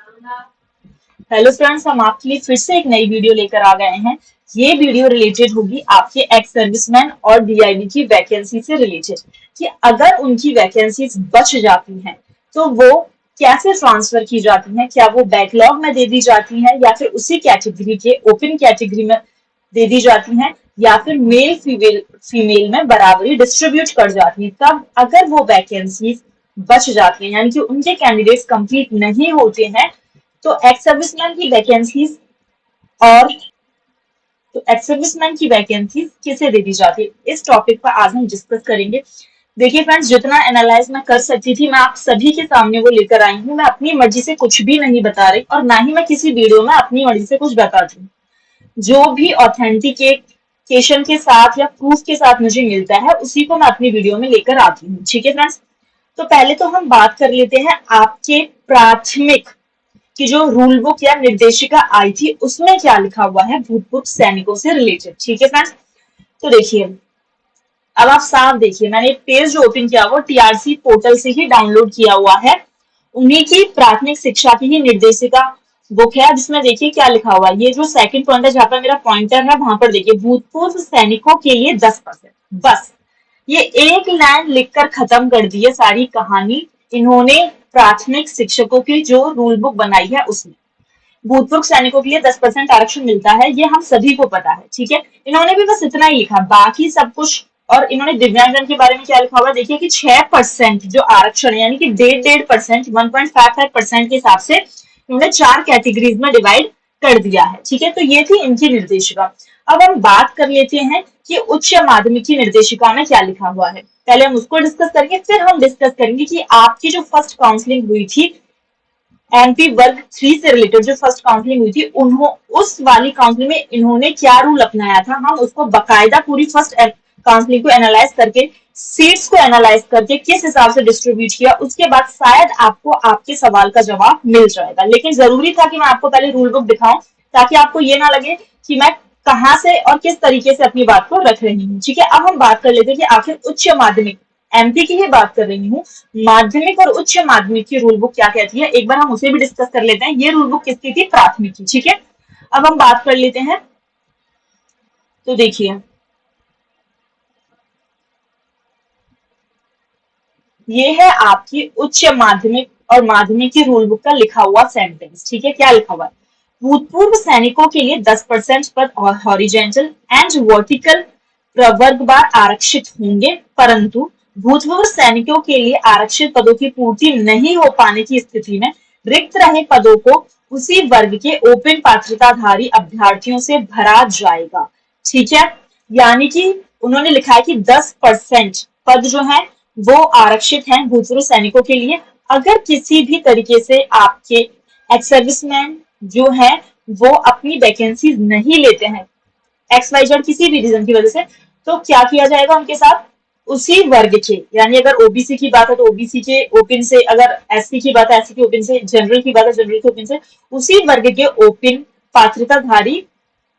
Hello friends, हम आपके लिए फिर से एक नई वीडियो लेकर आ गए हैं। ये वीडियो रिलेटेड होगी आपके एक्स सर्विसमैन और डीआईबी की वैकेंसी से रिलेटेड कि अगर उनकी वैकेंसीज बच जाती हैं तो वो कैसे ट्रांसफर की जाती हैं। क्या वो बैकलॉग में दे दी जाती हैं या फिर उसी कैटेगरी के ओपन कैटेगरी में दे दी जाती हैं या फिर मेल फीमेल फीमेल में बराबरी डिस्ट्रीब्यूट कर जाती हैं। तब अगर वो वैकेंसीज बच जाती हैं यानी कि उनके कैंडिडेट्स कंप्लीट नहीं होते हैं तो एक्स सर्विसमैन की वैकेंसीज और तो एक्स सर्विसमैन की वैकेंसीज किसे दे दी जाती है, इस टॉपिक पर आज हम डिस्कस करेंगे। देखिए फ्रेंड्स, जितना एनालाइज मैं कर सकती थी मैं आप सभी के सामने वो लेकर आई हूँ। मैं अपनी मर्जी से कुछ भी नहीं बता रही और ना ही मैं किसी वीडियो में अपनी मर्जी से कुछ बताती हूँ। जो भी ऑथेंटिकेशन के साथ या प्रूफ के साथ मुझे मिलता है उसी को मैं अपनी वीडियो में लेकर आती हूँ। ठीक है फ्रेंड्स, तो पहले तो हम बात कर लेते हैं आपके प्राथमिक कि जो रूल बुक या निर्देशिका आई थी उसमें क्या लिखा हुआ है भूतपूर्व सैनिकों से रिलेटेड। ठीक है फ्रेंड्स, तो देखिए अब आप साफ देखिए, मैंने पेज जो ओपन किया हुआ टीआरसी पोर्टल से ही डाउनलोड किया हुआ है। उन्हीं की प्राथमिक शिक्षा की ही निर्देशिका बुक है जिसमें देखिए क्या लिखा हुआ है। ये जो सेकंड पॉइंट है जहां पर मेरा पॉइंटर है वहां पर देखिए भूतपूर्व सैनिकों के लिए 10%। बस ये एक लाइन लिखकर खत्म कर दी है सारी कहानी इन्होंने प्राथमिक शिक्षकों की जो रूल बुक बनाई है उसमें। भूतपूर्व सैनिकों के लिए 10% आरक्षण मिलता है, ये हम सभी को पता है। ठीक है, इन्होंने भी बस इतना ही लिखा, बाकी सब कुछ। और इन्होंने दिव्यांगजन के बारे में क्या लिखा हुआ देखिए कि 6% जो आरक्षण है यानी कि 1.5%, 1.55% के हिसाब से इन्होंने 4 कैटेगरीज में डिवाइड कर दिया है। ठीक है, तो ये थी इनकी निर्देशिका। अब हम बात कर लेते हैं कि उच्च माध्यमिक की निर्देशिका में क्या लिखा हुआ है। पहले हम उसको डिस्कस करेंगे, फिर हम डिस्कस करेंगे कि आपकी जो फर्स्ट काउंसलिंग हुई थी एमपी वर्ग 3 से रिलेटेड, जो फर्स्ट काउंसलिंग हुई थी उस वाली काउंसलिंग में इन्होंने क्या रूल अपनाया था। हम उसको बकायदा पूरी फर्स्ट काउंसलिंग को एनालाइज करके सीट्स को एनालाइज करके किस हिसाब से डिस्ट्रीब्यूट किया उसके बाद शायद आपको आपके सवाल का जवाब मिल जाएगा। लेकिन जरूरी था कि मैं आपको पहले रूल बुक दिखाऊं ताकि आपको ये ना लगे कि मैं कहां से और किस तरीके से अपनी बात को रख रही हूँ। ठीक है, अब हम बात कर लेते हैं कि आखिर उच्च माध्यमिक एमपी की ही बात कर रही हूँ, माध्यमिक और उच्च माध्यमिक की रूल बुक क्या कहती है एक बार हम उसे भी डिस्कस कर लेते हैं। ये रूल बुक किसकी थी, प्राथमिक की। ठीक है, अब हम बात कर लेते हैं। तो देखिए ये है आपकी उच्च माध्यमिक और माध्यमिक की रूल बुक का लिखा हुआ सेंटेंस। ठीक है, क्या लिखा हुआ है, भूतपूर्व सैनिकों के लिए 10% पद हॉरिजेंटल एंड वर्टिकल प्रवर्गवार आरक्षित होंगे, परंतु भूतपूर्व सैनिकों के लिए आरक्षित पदों की पूर्ति नहीं हो पाने की स्थिति में रिक्त रहे पदों को उसी वर्ग के ओपन पात्रताधारी अभ्यर्थियों से भरा जाएगा। ठीक है, यानी कि उन्होंने लिखा है कि 10% पद जो है वो आरक्षित हैं भूतपूर्व सैनिकों के लिए। अगर किसी भी तरीके से आपके एक्स सर्विसमैन जो है वो अपनी वैकेंसी नहीं लेते हैं एक्स वाई जेड किसी भी रीजन की वजह से, तो क्या किया जाएगा उनके साथ, उसी वर्ग के यानी अगर ओबीसी की बात है तो ओबीसी के ओपन से, अगर एससी की बात है एससी के ओपन से, जनरल की बात है जनरल के ओपन से, उसी वर्ग के ओपन पात्रताधारी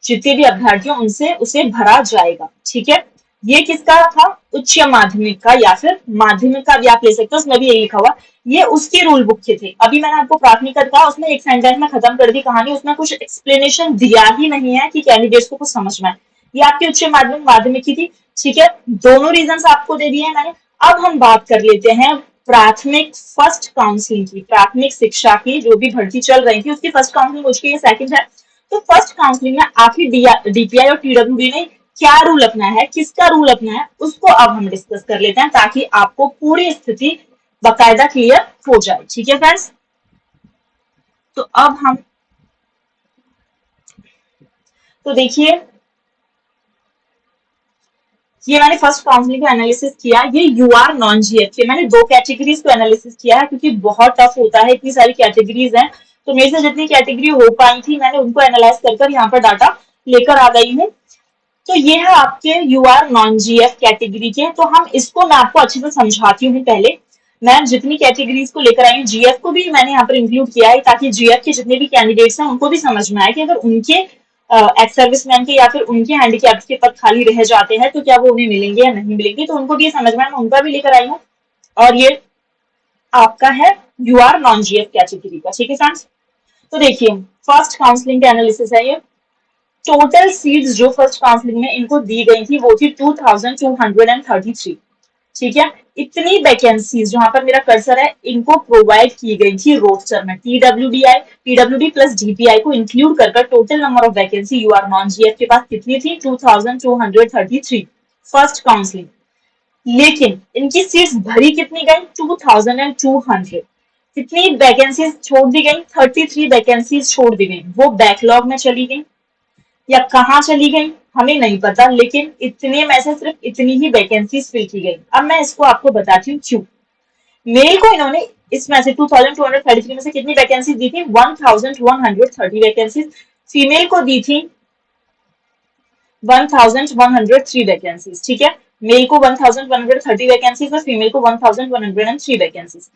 जितने भी अभ्यर्थी उनसे उसे भरा जाएगा। ठीक है, ये किसका था, उच्च माध्यमिक का या फिर माध्यमिक का भी आप ले सकते हो, उसमें भी यही लिखा हुआ। ये उसके रूल बुक के थे। अभी मैंने आपको प्राथमिक का कहा, उसमें एक सेंटेंस में खत्म कर दी कहानी, उसमें कुछ एक्सप्लेनेशन दिया ही नहीं है कि कैंडिडेट्स को कुछ समझ में आए। ये आपकी उच्च माध्यमिक माध्यमिक की थी। ठीक है, दोनों रीजन आपको दे दिए हैं मैंने। अब हम बात कर लेते हैं प्राथमिक फर्स्ट काउंसलिंग की, प्राथमिक शिक्षा की जो भी भर्ती चल रही थी उसकी फर्स्ट काउंसलिंग हो चुकी है, सेकंड है। तो फर्स्ट काउंसलिंग में आखिर डीपीआई और टीडब्ल्यूडी ने क्या रूल अपनाया है, किसका रूल अपनाया है, उसको अब हम डिस्कस कर लेते हैं ताकि आपको पूरी स्थिति बकायदा क्लियर हो जाए। ठीक है फ्रेंड्स, तो अब हम तो देखिए ये मैंने फर्स्ट काउंसलिंग का एनालिसिस किया, ये यूआर नॉन जीएफ के मैंने 2 कैटेगरीज को एनालिसिस किया है क्योंकि बहुत टफ होता है, इतनी सारी कैटेगरीज हैं। तो मेरे से जितनी कैटेगरी हो पाई थी मैंने उनको एनालाइज कर यहाँ पर डाटा लेकर आ गई हूँ। तो ये है आपके यूआर नॉन जीएफ कैटेगरी के। तो हम इसको मैं आपको अच्छे से समझाती हूँ। पहले मैं जितनी कैटेगरीज को लेकर आई हूँ जीएफ को भी मैंने यहाँ पर इंक्लूड किया है ताकि जीएफ के जितने भी कैंडिडेट्स हैं उनको भी समझ में आए कि अगर उनके एक्स सर्विसमैन के या फिर उनके हैंडीकैप के पद खाली रह जाते हैं तो क्या वो उन्हें मिलेंगे या नहीं मिलेंगे, तो उनको भी ये समझ में आए, मैं उनका भी लेकर आई हूँ। और ये आपका है यूआर नॉन जीएफ कैटेगरी का। ठीक है फ्रेंड्स, तो देखिए फर्स्ट काउंसलिंग का एनालिसिस है ये। टोटल सीट्स जो फर्स्ट काउंसलिंग में इनको दी गई थी वो थी 2233। ठीक है, इतनी वैकेंसीज जहां पर मेरा कर्सर है इनको प्रोवाइड की गई थी रोस्टर में। पीडब्ल्यूडी प्लस डीपीआई को इंक्लूड कर total number of vacancy UR non GF के पास कितनी थी 2233 फर्स्ट काउंसलिंग। लेकिन इनकी सीट्स भरी कितनी गई 2200। कितनी वैकेंसीज छोड़ दी गई 33 वैकेंसीज छोड़ दी गई। वो बैकलॉग में चली गई या कहाँ चली गई हमें नहीं पता, लेकिन इतने में से सिर्फ इतनी ही वैकेंसीज फिल की गई। अब मैं इसको आपको बताती हूँ क्यों। मेल को इन्होंने इसमें से 2233 में से कितनी वैकेंसीज दी थी 1130 वैकेंसीज। फीमेल को दी थी 1103 वैकेंसीज। ठीक है, मेल को 1130 वैकेंसीज और फीमेल को 1103 वैकेंसीज।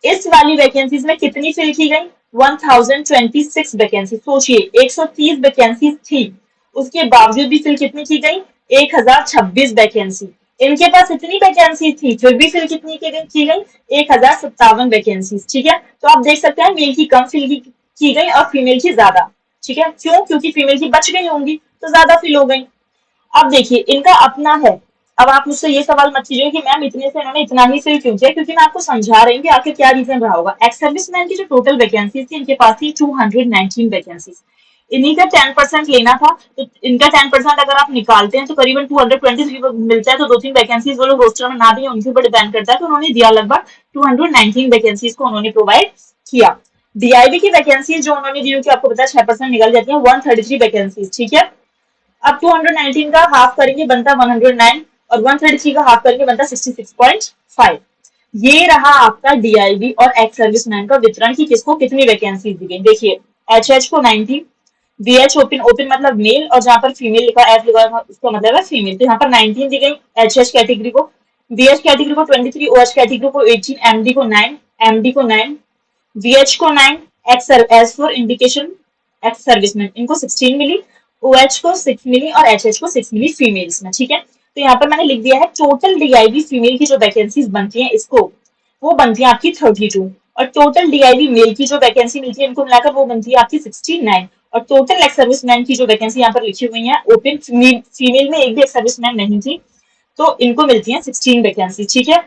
इस वाली वैकेंसीज में कितनी फिल की गई 1026 वैकेंसी। सोचिए 130 वैकेंसी थी, उसके बावजूद भी फिल कितनी की गई 1026 वैकेंसी। इनके पास इतनी वैकेंसी थी फिर भी फिल कितनी की गई 1057 वैकेंसी। ठीक है, तो आप देख सकते हैं मेल की कम फिल की गई और फीमेल की ज्यादा। ठीक है, क्यों? क्योंकि फीमेल की बच गई होंगी तो ज्यादा फिल हो गई। अब देखिए इनका अपना है। अब आप मुझसे ये सवाल मत कीजिए कि मैम इतने से इन्होंने इतना ही फिल क्यों किया, क्योंकि मैं आपको समझा रही हूँ कि आखिर क्या रीजन रहा होगा। एक्स सर्विसमैन की जो टोटल वैकेंसीज थी इनके पास थी 219 वैकेंसीज। इन्हीं का 10% लेना था, तो इनका 10% अगर आप निकालते हैं तो करीबन 223 मिलता है। तो 2-3 वैकेंसीज वो लोग रोस्टर में ना दिए उनके ऊपर डिपेंड करता है। तो उन्होंने दिया लगभग 219 वैकेंसीज को उन्होंने प्रोवाइड किया। डीआईबी की वैकेंसीज जो उन्होंने दी, आपको पता है 6% निकल जाती है 133 वैकेंसीज। ठीक है, अब 219 का हाफ करेंगे बनता 109 और 133 का हाफ करेंगे बनता 66.5। ये रहा आपका डीआईबी और एक्स सर्विसमैन का वितरण की किसको कितनी वैकेंसी दी गई। देखिए एचएच को 90, बीएच ओपन ओपन मतलब मेल और जहां पर फीमेल लिखा एफ लिखा है उसका मतलब है फीमेल। तो यहाँ पर 19 दी गई एचएच कैटेगरी को, बीएच कैटेगरी को 23, ओएच कैटेगरी को 18, एमडी को 9, एमडी को 9, बीएच को 9, ex as for indication ex serviceman इनको 16 मिली, ओएच को 6 मिली और एचएच को 6 मिली फीमेल्स में। ठीक है, तो यहाँ पर मैंने लिख दिया है टोटल डीआईबी फीमेल की जो वैकेंसीज बनती हैं इसको वो बनती है आपकी 32 और टोटल डीआईबी मेल की जो वैकेंसी मिलती है इनको मिलाकर वो बनती है आपकी 69 और टोटल एक्स सर्विसमैन की जो वैकेंसी यहाँ पर लिखी हुई है ओपन फीमेल में एक भी एक्स सर्विसमैन नहीं थी तो इनको मिलती है 16 वैकेंसी। ठीक है,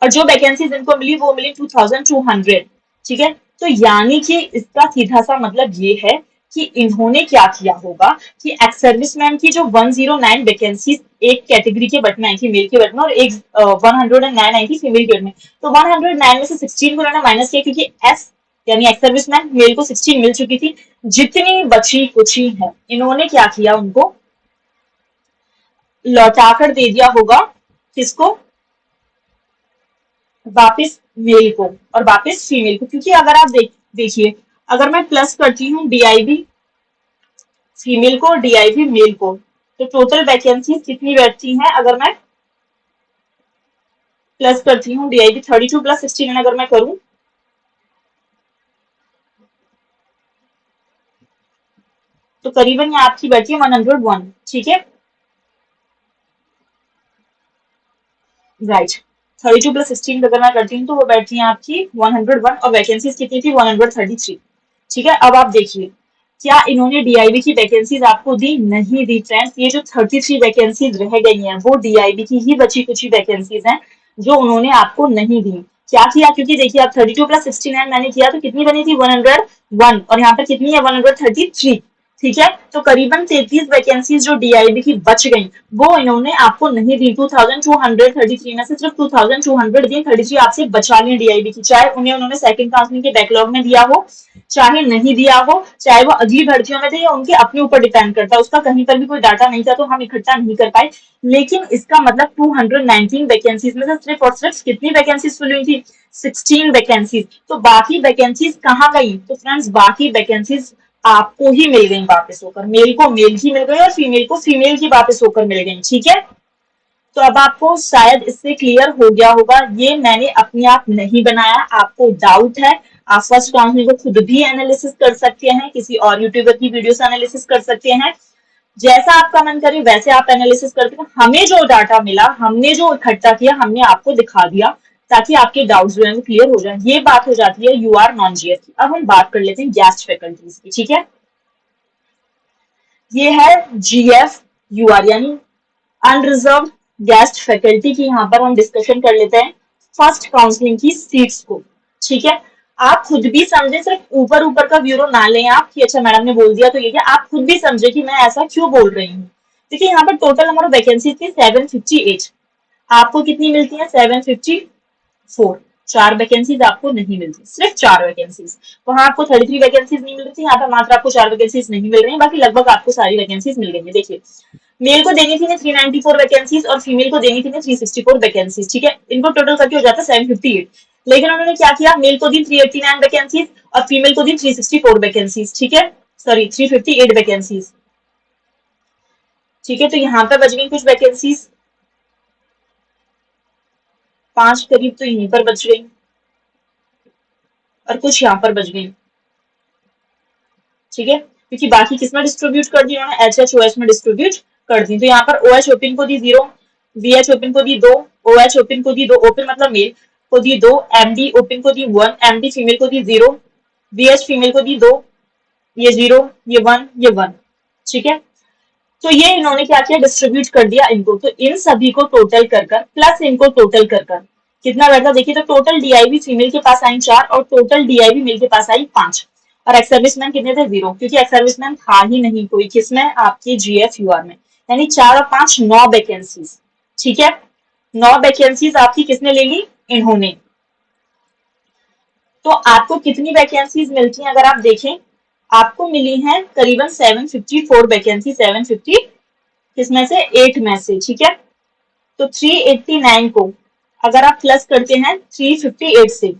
और जो वैकेंसीज इनको मिली वो मिली 2200। ठीक है, तो यानी कि इसका सीधा सा मतलब ये है कि इन्होंने क्या किया होगा कि एक्स सर्विसमैन की जो 109 वैकेंसी एक कैटेगरी के बट में आई थी मेल के बट में और एक 109 आई थी फीमेल के बट में, तो 109 में से 16 को इन्होंने माइनस किया क्योंकि एस यानी एक्स सर्विसमैन मेल को 16 मिल चुकी थी। जितनी बची कुची है इन्होंने क्या किया उनको लौटाकर दे दिया होगा किसको वापस मेल को और वापस फीमेल को। क्योंकि अगर आप देखिए अगर मैं प्लस करती हूँ डीआईबी फीमेल को डीआईबी मेल को तो टोटल वैकेंसी कितनी बैठती हैं। अगर मैं प्लस करती हूँ डीआईबी 32 प्लस 16 अगर मैं करूं तो करीबन ये आपकी बैठती है 101। ठीक है, राइट 32 प्लस 16 अगर मैं करती हूँ तो वो बैठती है आपकी 101 और वैकेंसीज कितनी थी 133। ठीक है, अब आप देखिए क्या इन्होंने डीआईबी की वैकेंसीज आपको दी? नहीं दी फ्रेंड्स। ये जो 33 वैकेंसीज रह गई हैं वो डीआईबी की ही बची कुछ वैकेंसीज हैं जो उन्होंने आपको नहीं दी। क्या किया? क्योंकि देखिए आप 32 प्लस 69 मैंने किया तो कितनी बनी थी 101 और यहाँ पर कितनी है 133। ठीक है, तो करीबन 33 वैकेंसीज जो डीआईबी की बच गई वो इन्होंने आपको नहीं दी। 2233 में से सिर्फ 2200 दी, 33 आपसे बचा ली डीआईबी की। चाहे उन्हें उन्होंने सेकंड काउंसलिंग के बैकलॉग में दिया हो चाहे नहीं दिया हो, चाहे वो अगली भर्तियों में थे या उनके अपने ऊपर डिपेंड करता है, उसका कहीं पर भी कोई डाटा नहीं था तो हम इकट्ठा नहीं कर पाए। लेकिन इसका मतलब 219 वैकेंसीज में से सिर्फ और सिर्फ कितनी वैकेंसीज फिल हुई थी 16 वैकेंसीज। तो बाकी वैकेंसीज कहाँ गई? तो फ्रेंड्स बाकी वैकेंसीज आपको ही मिल गई वापस होकर। मेल को मेल की मिल गई और फीमेल को फीमेल की वापस होकर मिल गई। ठीक है, तो अब आपको शायद इससे क्लियर हो गया होगा। ये मैंने अपने आप नहीं बनाया, आपको डाउट है आप फर्स्ट काउंसलिंग को खुद भी एनालिसिस कर सकते हैं, किसी और यूट्यूबर की वीडियो से एनालिसिस कर सकते हैं, जैसा आपका मन करे वैसे आप एनालिसिस करते हैं। हमें जो डाटा मिला हमने जो इकट्ठा किया हमने आपको दिखा दिया। ताकि आपके डाउट्स जो है वो क्लियर हो जाए। ये बात हो जाती है यूआर नॉन जीएफ की। अब हम बात कर लेते हैं गेस्ट फैकल्टीज की, ठीक है। ये है जीएफ यूआर यानी अनरिजर्व गेस्ट फैकल्टी की। यहाँ पर हम डिस्कशन कर लेते हैं फर्स्ट काउंसलिंग की सीट्स को, ठीक है। आप खुद भी समझे, सिर्फ ऊपर ऊपर का ब्यूरो ना लें आप कि अच्छा मैडम ने बोल दिया तो ये क्या, आप खुद भी समझे कि मैं ऐसा क्यों बोल रही हूँ। देखिए यहाँ पर टोटल नंबर ऑफ वैकेंसी थी 758, आपको कितनी मिलती है 754। 4 वैकेंसीज आपको नहीं मिलती, सिर्फ 4 वैकेंसीज। वहां आपको 33 वैकेंसीज नहीं मिलती, यहाँ पर मात्र आपको 4 वैकेंसीज नहीं मिल रही है, बाकी लगभग आपको सारी वैकेंसीज मिल गई है। देखिए मेल को देनी थी 394 वैकेंसीज और फीमेल को देनी थी 364 वैकेंसीज, ठीक है। इनको टोटल करके हो जाता है 758, लेकिन उन्होंने क्या किया, मेल को दी 389 वैकेंसीज और फीमेल को दी 364 वैकेंसीज, ठीक है, सॉरी 358 वैकेंसीज, ठीक है। तो यहाँ पे बच गई कुछ वैकेंसीज, 5 करीब तो यहीं पर बच गई और कुछ यहाँ पर बच गई, ठीक है, क्योंकि बाकी किसमें डिस्ट्रीब्यूट कर दी उन्होंने, HH OH में डिस्ट्रीब्यूट कर दी। तो यहाँ पर OH ओपन को दी 0, VH ओपन को दी 2, OH ओपन को दी 2, ओपन मतलब मेल को दी 2, MD ओपन को दी 1, MD फीमेल को दी 0, VH फीमेल को दी 2, ये 0, ये 1, ये 1, ठीक है। तो ये इन्होंने क्या किया, डिस्ट्रीब्यूट कर दिया इनको। तो इन सभी को टोटल कर प्लस इनको टोटल कर कितना बैठा, देखिए तो टोटल डीआईबी फीमेल के पास आई 4 और टोटल डीआईबी मेल के पास आई 5 और एक्स सर्विसमैन कितने थे 0, क्योंकि एक्स सर्विसमैन था ही नहीं कोई किसमें, आपके जीएफ यूआर में। यानी 4 और 5 9 वैकेंसीज, ठीक है। 9 वैकेंसीज आपकी किसने ले ली, इन्होंने। तो आपको कितनी वैकेंसीज मिलती हैं अगर आप देखें, आपको मिली हैं करीबन 754 वैकेंसी, 750 किसमें से 8 में से, ठीक है। तो 389 को अगर आप प्लस करते हैं 358 से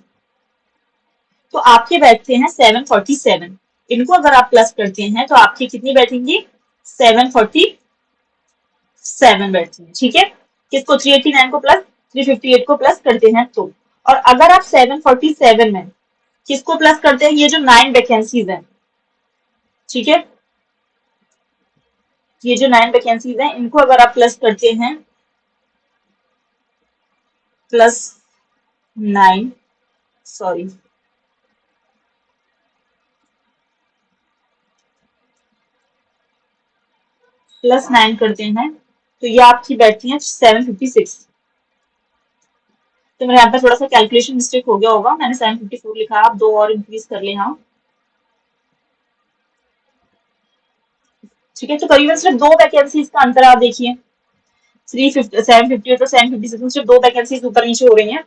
तो आपके बैठते हैं 747। इनको अगर आप प्लस करते हैं तो आपकी कितनी बैठेंगी 747 बैठती हैं, ठीक है। किसको 389 को प्लस 358 को प्लस करते हैं तो, और अगर आप 747 में किसको प्लस करते हैं, ये जो 9 वैकेंसीज हैं, ठीक है, ये जो 9 वैकेंसीज हैं इनको अगर आप प्लस करते हैं प्लस 9 सॉरी प्लस 9 करते हैं तो ये आपकी बैठती है 756। तो मेरे यहाँ पर थोड़ा सा कैलकुलेशन मिस्टेक हो गया होगा, मैंने 754 लिखा, आप 2 और इंक्रीज कर ले, हाँ ठीक है। तो करीबन सिर्फ 2 वैकेंसीज का अंतर आप देखिए, 758 और 756 में सिर्फ 2 वैकेंसीज ऊपर नीचे हो रही हैं।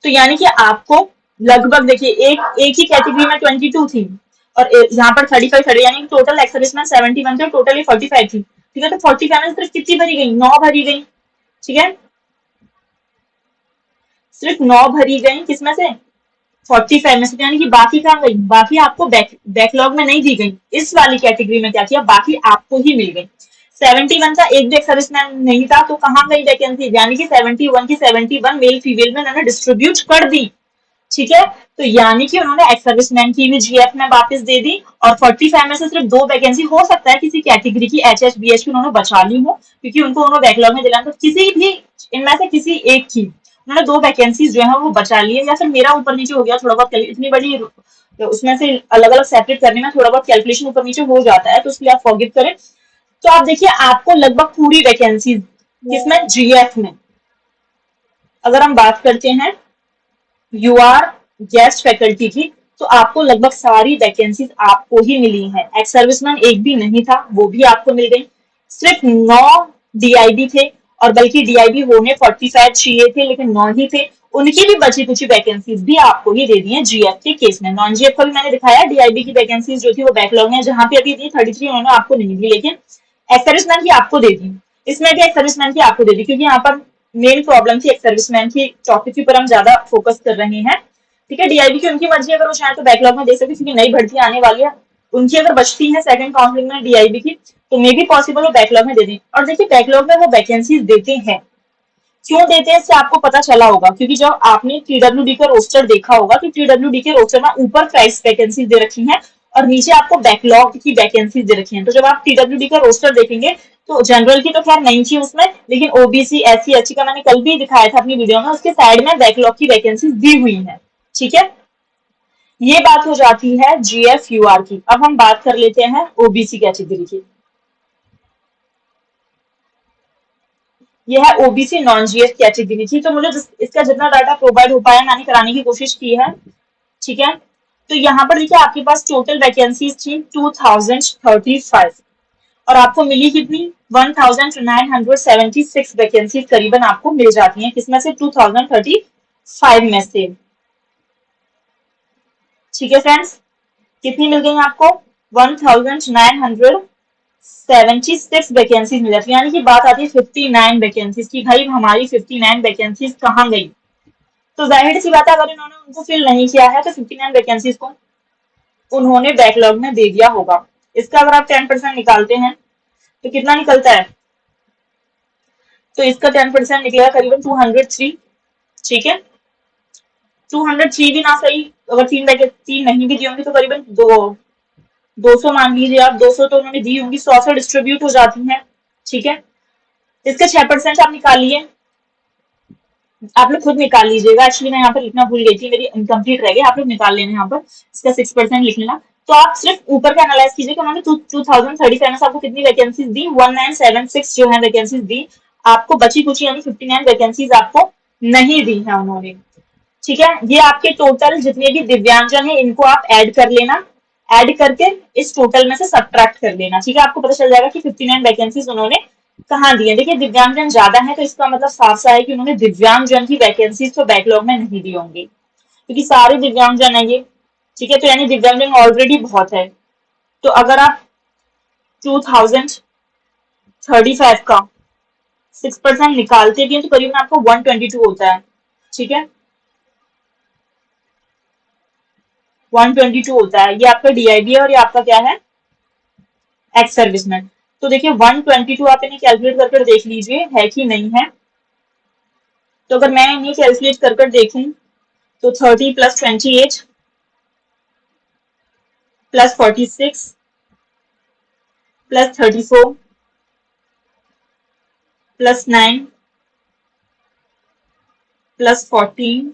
तो यानी कि आपको लगभग देखिए एक ही कैटेगरी में 22 थी और यहाँ पर 35 खड़े, यानी टोटल एक्स सर्विसमैन 71 थे और टोटल 45 थी, ठीक है। तो 45 में सिर्फ कितनी भरी गई, 9 भरी गई, ठीक है, सिर्फ 9 भरी गई किसमें से 45 में से, यानी कि बाकी कहाँ गई, बाकी आपको बैकलॉग में नहीं दी गई, इस वाली कैटेगरी में क्या किया, बाकी आपको ही मिल गई। 71 का एक भी एक्स सर्विसमैन नहीं था तो कहाँ गई वैकेंसी, यानी कि 71 की 71 मेल फीमेल में उन्होंने डिस्ट्रीब्यूट कर दी, ठीक है। तो यानी कि उन्होंने एक्स सर्विसमैन की भी जीएफ में वापस दे दी और 45 में से सिर्फ 2 वैकेंसी, हो सकता है किसी कैटेगरी की एचएच बीएच की उन्होंने बचा ली हो क्योंकि उनको उन्होंने बैकलॉग में दिलाना, तो किसी भी इनमें से किसी एक की उन्होंने 2 वैकेंसीज जो है वो बचा लिए, या फिर मेरा ऊपर नीचे हो गया थोड़ा बहुत, इतनी बड़ी उसमें से अलग अलग सेपरेट करने में थोड़ा बहुत कैलकुलेशन ऊपर नीचे हो जाता है, तो इसलिए आप फॉरगिव करें। तो आप देखिए आपको लगभग पूरी वैकेंसीज किसमें, जीएफ में। अगर हम बात करते हैं यूआर गेस्ट फैकल्टी की तो आपको लगभग सारी वैकेंसीज आपको ही मिली हैं, एक्स सर्विसमैन एक भी नहीं था वो भी आपको मिल गई। सिर्फ 9 डीआईबी थे और बल्कि डीआईबी होने 45 चाहिए थे लेकिन 9 ही थे, उनकी भी बची कुछ वैकेंसीज भी आपको ही दे दी है जीएफ के केस में। नॉन जीएफ का भी मैंने दिखाया, डीआईबी की वैकेंसीज जो थी वो बैकलॉग में, जहां पे अभी दी 33 उन्होंने आपको नहीं दी, लेकिन एक्स सर्विसमैन की आपको दे दी, इसमें भी एक्स सर्विसमैन की आपको दे दी, क्योंकि यहाँ पर मेन प्रॉब्लम थी एक्स सर्विसमैन की टॉपिक के ऊपर हम ज्यादा फोकस कर रहे हैं, ठीक है। डीआईबी की उनकी मर्जी, अगर वो चाहे तो बैकलॉग में दे सकते, क्योंकि नई भर्ती आने वाली है, उनकी अगर बचती है सेकंड काउंसलिंग में डीआईबी की तो मे भी पॉसिबल वो बैकलॉग में दे दें। और देखिए बैकलॉग में वो वैकेंसीज देते हैं, क्यों देते हैं इससे आपको पता चला होगा, क्योंकि जब आपने टीडब्ल्यूडी का रोस्टर देखा होगा तो टीडब्ल्यूडी के रोस्टर में ऊपर प्राइस वैकेंसीज दे रखी हैं और नीचे आपको बैकलॉग की वैकेंसीज दे रखी हैं। तो जब आप TWD का रोस्टर देखेंगे तो जनरल की तो खैर नहीं थी उसमें, लेकिन OBC SC ST का मैंने कल भी दिखाया था अपनी वीडियो में, उसके साइड में बैकलॉग की वैकेंसीज दी हुई है। ठीक है, ये बात हो जाती है GFUR की। अब हम बात कर लेते हैं OBC कैटेगरी की। यह है OBC नॉन GF कैटेगरी थी। तो मुझे इसका जितना डाटा प्रोवाइड हो पाया मैंने कराने की कोशिश की है। ठीक है, तो यहाँ पर देखिए आपके पास टोटल वैकेंसीज थी 2035 और आपको मिली कितनी 1976 वैकेंसीज करीबन आपको मिल जाती हैं। किसमें से 2035 में से। ठीक है फ्रेंड्स, कितनी मिल गई आपको 1976 वैकेंसीज मिल जाती है। यानी कि बात आती है 59 वैकेंसीज की। भाई हमारी 59 वैकेंसीज कहाँ गई? तो जाहिर सी बात है अगर इन्होंने उनको फिल नहीं किया है तो 59 वैकेंसीज को उन्होंने बैकलॉग में दे दिया होगा। इसका अगर आप 10% निकालते हैं तो कितना निकलता है? तो इसका 10% निकलेगा करीबन 203। ठीक है, 203 भी ना सही, अगर तीन नहीं भी दी होंगी तो करीबन 200 मान लीजिए आप। 200 तो उन्होंने दी होंगी, 100 से डिस्ट्रीब्यूट हो जाती हैं। ठीक है, इसके 6% आप निकाल लिए, आप लोग खुद निकाल लीजिएगा। एक्चुअली मैं यहाँ पर लिखना भूल गई थी, मेरी इनकम्प्लीट रह गई, आप लोग निकाल लेना यहाँ पर। इसका 6% लिख लेना। तो आप सिर्फ ऊपर का एनालाइज कीजिए कि उन्होंने 2035 में आपको कितनी वैकेंसीज दी। 1976 जो है वैकेंसीज दी आपको, बची कुची यानी 59 वैकेंसीज आपको नहीं दी है उन्होंने। ठीक है, ये आपके टोटल जितने भी दिव्यांगजन है इनको आप ऐड कर लेना, ऐड करके इस टोटल में से सब्ट्रैक्ट कर लेना। ठीक है, आपको पता चल जाएगा कि 59 वैकेंसीज उन्होंने कहाँ दी है। देखिए दिव्यांगजन ज्यादा है तो इसका मतलब साफ सा है कि उन्होंने दिव्यांगजन की वैकेंसीज तो बैकलॉग में नहीं दी होंगी, क्योंकि सारे दिव्यांगजन है ये। ठीक है, तो यानी दिव्यांगजन ऑलरेडी बहुत है। तो अगर आप 2035 का 6% निकालते भी हैं तो करीबन आपको 122 होता है। ठीक है, 122 होता है। ये आपका DIB है और ये आपका क्या है, एक्स सर्विसमैन। तो देखिए 122 आप इन्हें कैलकुलेट कर देख लीजिए है कि नहीं है। तो अगर मैं इन्हें कैलकुलेट कर देखूं तो 30 + 28 + 46 + 34 + 9 + 14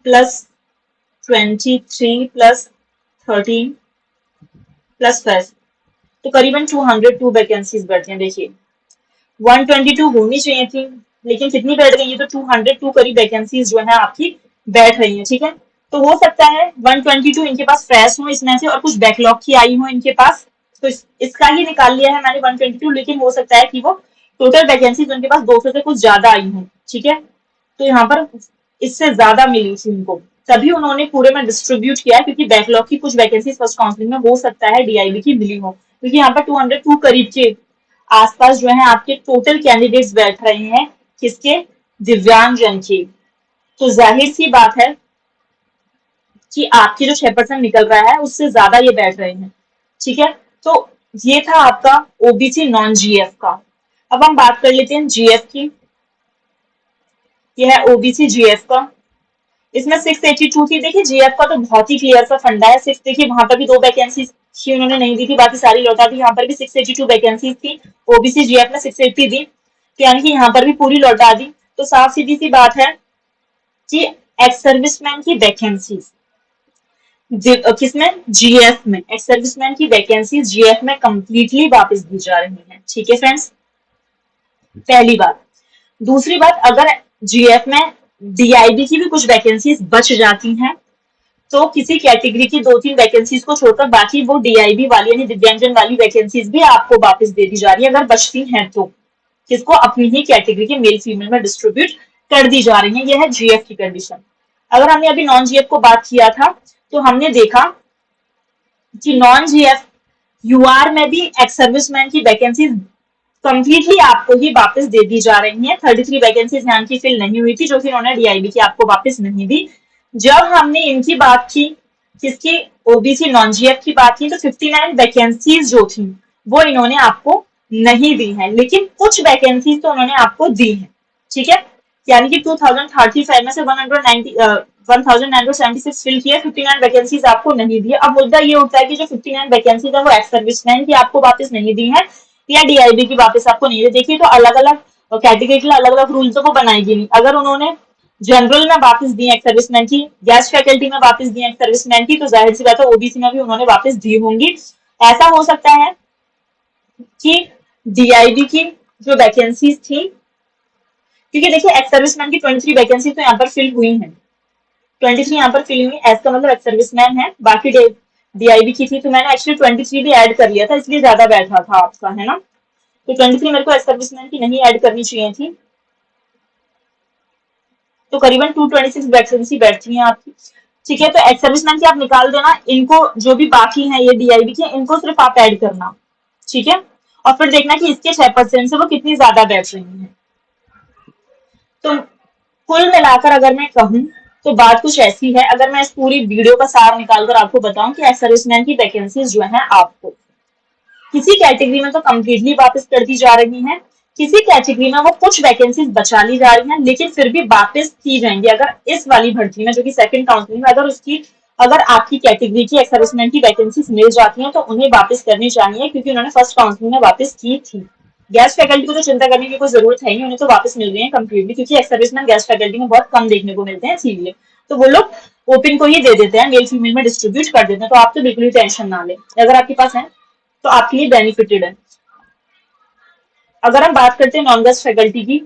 + 23 + 13 + 5, तो करीबन 202 वैकेंसीज बैठती हैं। देखिए 122 होनी चाहिए थी, लेकिन कितनी बैठ गई है? तो 202 करीब वैकेंसीज जो है आपकी बैठ रही है। ठीक है, तो हो सकता है 122 इनके पास फ्रेश हो इसमें से और कुछ बैकलॉग की आई हो इनके पास, तो इसका ही निकाल लिया है मैंने 122, लेकिन हो सकता है कि वो टोटल वैकेंसीज उनके पास 200 से कुछ ज्यादा आई हो। ठीक है, तो यहाँ पर इससे ज्यादा मिली थी उनको, तभी उन्होंने पूरे में डिस्ट्रीब्यूट किया, क्योंकि बैकलॉग की कुछ वैकेंसीज फर्स्ट काउंसलिंग में हो सकता है DIB की मिली हो, क्योंकि यहाँ पर 202 करीब के आसपास जो है आपके टोटल कैंडिडेट्स बैठ रहे हैं, किसके? दिव्यांगजन के। तो जाहिर सी बात है कि आपके जो 6% निकल रहा है उससे ज्यादा ये बैठ रहे हैं। ठीक है, तो ये था आपका OBC नॉन GF का। अब हम बात कर लेते हैं GF की। यह है OBC GF का। इसमें 682 थी। देखिए GF का तो बहुत ही क्लियर सा फंडा है। सिर्फ देखिए वहां पर भी 2 वैकेंसी थी उन्होंने नहीं दी थी, बाकी सारी लौटा दी। यहाँ पर भी 682 वैकेंसी थी, OBC GF में 680 दी, तो यानी कि यहाँ पर भी पूरी लौटा दी। तो साफ सीधी सी बात है कि एक्स सर्विसमैन की वैकेंसी किसमें? GF में। एक्स सर्विसमैन की वैकेंसी GF में कंप्लीटली वापस दी जा रही है। ठीक है फ्रेंड्स, पहली बात। दूसरी बात, अगर GF में DIB की भी कुछ वैकेंसीज बच जाती हैं तो किसी कैटेगरी की 2-3 वैकेंसीज को छोड़कर बाकी वो DIB वाली यानी दिव्यांगजन वाली वैकेंसीज भी आपको वापस दे दी जा रही है, अगर बचती हैं तो। किसको? अपनी ही कैटेगरी के मेल फीमेल में डिस्ट्रीब्यूट कर दी जा रही है। यह है GF की कंडीशन। अगर हमने अभी नॉन GF को बात किया था तो हमने देखा कि नॉन GF UR में भी एक्स सर्विसमैन की वैकेंसीज कंप्लीटली आपको ही वापस दे दी जा रही है। 33 वैकेंसीज यहाँ की फिल नहीं हुई थी, जो कि उन्होंने DIB की आपको वापस नहीं दी। जब हमने इनकी बात की, किसकी? OBC नॉन GF की बात की, तो 59 वैकेंसीज जो थी वो इन्होंने आपको नहीं दी है, लेकिन कुछ वैकेंसीज तो उन्होंने आपको दी है। ठीक है, यानी कि 2035 में से 1976 फिल किया, 59 वैकेंसीज आपको नहीं दी। अब मुद्दा ये उठता है कि जो 59 वैकेंसीज है वो एक्स सर्विसमैन की आपको वापस नहीं दी है या डीआईबी की वापस आपको नहीं दी। देखिए तो अलग अलग कैटेगरी के अलग अलग रूल तो वो बनाएगी नहीं। अगर उन्होंने जनरल में वापस दी एक्स सर्विसमैन की, गेस्ट फैकल्टी में वापस दी एक्स सर्विसमैन की, तो जाहिर सी बात है ओबीसी में भी उन्होंने वापस दी होंगी। ऐसा हो सकता है कि डीआईबी की जो वैकेंसीज थी, क्योंकि देखिए एक्स सर्विसमैन की 23 वैकेंसी तो यहाँ पर फिल हुई है, 23 यहाँ पर फिल हुई, एज का मतलब एक्स सर्विसमैन है, बाकी डीआईबी की थी, तो मैंने एक्चुअली 23 भी ऐड कर लिया था, इसलिए ज्यादा बैठा था आपका, है ना। तो 23 मेरे को एक्स सर्विसमैन की नहीं ऐड करनी चाहिए थी, तो करीबन 226 वैकेंसी बैठती है आपकी। ठीक है, तो एक्स सर्विसमैन की आप निकाल देना, इनको जो भी बाकी है ये डीआईबी के, इनको सिर्फ आप ऐड करना, ठीक है। और फिर देखना कि इसके 6% से वो कितनी ज्यादा बैठ रही है। तो कुल मिलाकर अगर मैं कहूं तो बात कुछ ऐसी है, अगर मैं इस पूरी वीडियो का सार निकालकर आपको बताऊं कि एक्स सर्विसमैन की वैकेंसीज जो है आपको किसी कैटेगरी में तो कम्प्लीटली वापस कर दी जा रही हैं, किसी कैटेगरी में वो कुछ वैकेंसीज बचा ली जा रही हैं, लेकिन फिर भी वापस की जाएंगी। अगर इस वाली भर्ती में जो कि सेकंड काउंसलिंग में अगर आपकी कैटेगरी की एक्स सर्विसमैन की वैकेंसीज मिल जाती हैं तो उन्हें वापस करनी चाहिए, क्योंकि उन्होंने फर्स्ट काउंसलिंग में वापस की थी। गेस्ट फैकल्टी को तो चिंता करने की कोई जरूरत है नहीं, उन्हें तो वापस मिल रही है कम्प्लीटली, क्योंकि एक्स सर्विसमैन गेस्ट फैकल्टी में बहुत कम देखने को मिलते हैं, इसीलिए तो वो लोग ओपन को ही दे देते हैं, मेल फीमेल में डिस्ट्रीब्यूट कर देते हैं। तो आप तो बिल्कुल ही टेंशन ना ले, अगर आपके पास है तो आपके लिए बेनिफिटेड है। अगर हम बात करते हैं नॉन गेस्ट फैकल्टी की,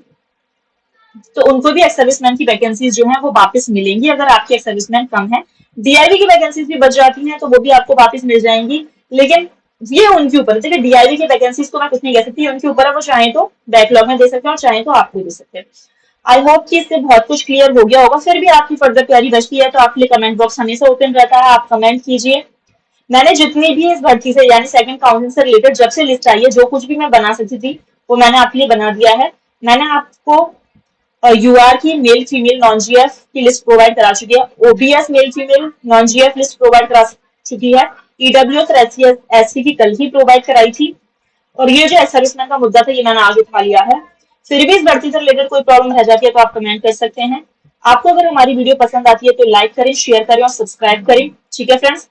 तो उनको भी एक्स सर्विसमैन की वैकेंसीज जो है वो वापस मिलेंगी, अगर आपके एक्स सर्विसमैन कम है। डीआईबी की वैकेंसीज भी बच जाती हैं तो वो भी आपको वापस मिल जाएंगी, लेकिन ये उनके ऊपर है। देखिए डीआईबी की वैकेंसीज को मैं कुछ नहीं कह सकती, उनके ऊपर है, वो चाहे तो बैकलॉग में दे सकते हैं और चाहे तो आपको दे सकते हैं। आई होप कि इससे बहुत कुछ क्लियर हो गया होगा। फिर भी आपकी फर्दर क्वेरी बचती है तो आपके लिए कमेंट बॉक्स हमेशा ओपन रहता है, आप कमेंट कीजिए। मैंने जितनी भी इस भर्ती से यानी सेकंड काउंसलिंग से रिलेटेड जब से लिस्ट आई है, जो कुछ भी मैं बना सकती थी वो मैंने आपके लिए बना दिया है। मैंने आपको यूआर की मेल फीमेल नॉन जीएफ की लिस्ट प्रोवाइड करा चुकी है, OBS male female non GF list provide करा चुकी है, ईडब्ल्यूएस और एससी की कल ही प्रोवाइड कराई थी, और ये जो एक्स सर्विसमैन का मुद्दा था ये मैंने आगे उठा लिया है। फिर भी इस भर्ती से रिलेटेड कोई प्रॉब्लम रह जाती है तो आप कमेंट कर सकते हैं। आपको अगर हमारी वीडियो पसंद आती है तो लाइक करें, शेयर करें और सब्सक्राइब करें, ठीक है फ्रेंड्स।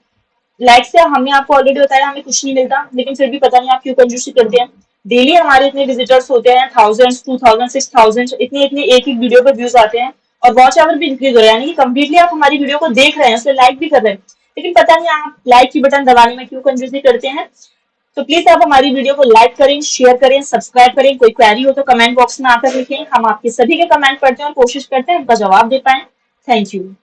लाइक से हमने आपको ऑलरेडी बताया हमें कुछ नहीं मिलता, लेकिन फिर भी पता नहीं आप क्यों कंजूसी करते हैं। डेली हमारे इतने विजिटर्स होते हैं, 1000, 2000, 6000, इतने इतने एक एक वीडियो पर व्यूज आते हैं, और वॉच आवर भी इंक्रीज हो रहा है, यानी कि कम्प्लीटली आप हमारी वीडियो को देख रहे हैं, उससे लाइक भी कर रहे हैं, लेकिन पता नहीं आप लाइक की बटन दबाने में क्यों कंजूसी करते हैं। तो प्लीज आप हमारी वीडियो को लाइक करें, शेयर करें, सब्सक्राइब करें। कोई क्वेरी हो तो कमेंट बॉक्स में आकर लिखें, हम आपके सभी के कमेंट पढ़ते हैं और कोशिश करते हैं उनका जवाब दे पाए। Thank you.